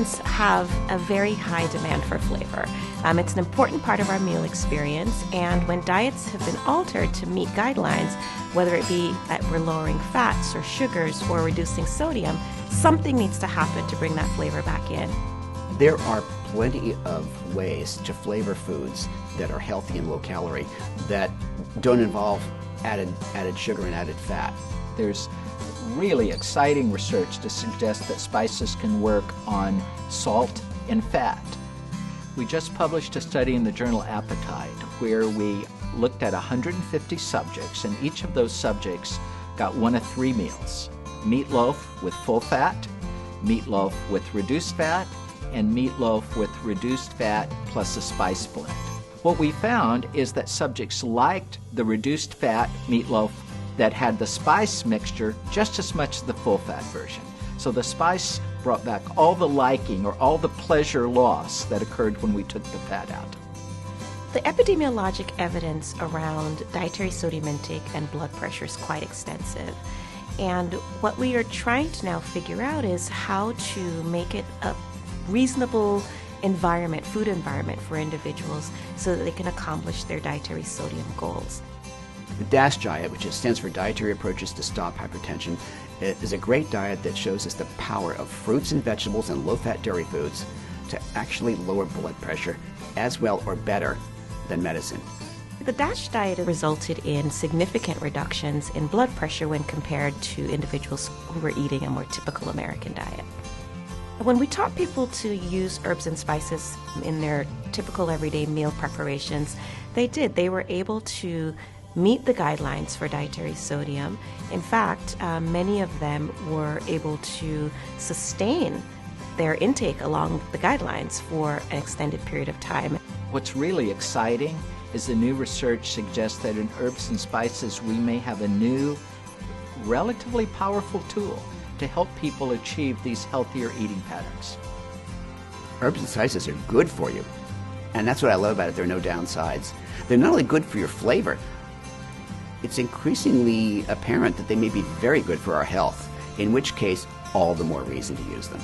humans have a very high demand for flavor. It's an important part of our meal experience, and when diets have been altered to meet guidelines, whether it be that we're lowering fats or sugars or reducing sodium, something needs to happen to bring that flavor back in. There are plenty of ways to flavor foods that are healthy and low calorie that don't involve added sugar and added fat. There's really exciting research to suggest that spices can work on salt and fat. We just published a study in the journal Appetite where we looked at 150 subjects, and each of those subjects got one of three meals: meatloaf with full fat, meatloaf with reduced fat, and meatloaf with reduced fat plus a spice blend. What we found is that subjects liked the reduced fat meatloaf that had the spice mixture just as much as the full fat version. So the spice brought back all the liking or all the pleasure loss that occurred when we took the fat out. The epidemiologic evidence around dietary sodium intake and blood pressure is quite extensive. And what we are trying to now figure out is how to make it a reasonable environment, food environment for individuals so that they can accomplish their dietary sodium goals. The DASH diet, which stands for Dietary Approaches to Stop Hypertension, is a great diet that shows us the power of fruits and vegetables and low-fat dairy foods to actually lower blood pressure as well or better than medicine. The DASH diet resulted in significant reductions in blood pressure when compared to individuals who were eating a more typical American diet. When we taught people to use herbs and spices in their typical everyday meal preparations, they did. They were able to meet the guidelines for dietary sodium. In fact, many of them were able to sustain their intake along the guidelines for an extended period of time. What's really exciting is the new research suggests that in herbs and spices we may have a new, relatively powerful tool to help people achieve these healthier eating patterns. Herbs and spices are good for you, and that's what I love about it. There are no downsides. They're not only good for your flavor, it's increasingly apparent that they may be very good for our health, in which case, all the more reason to use them.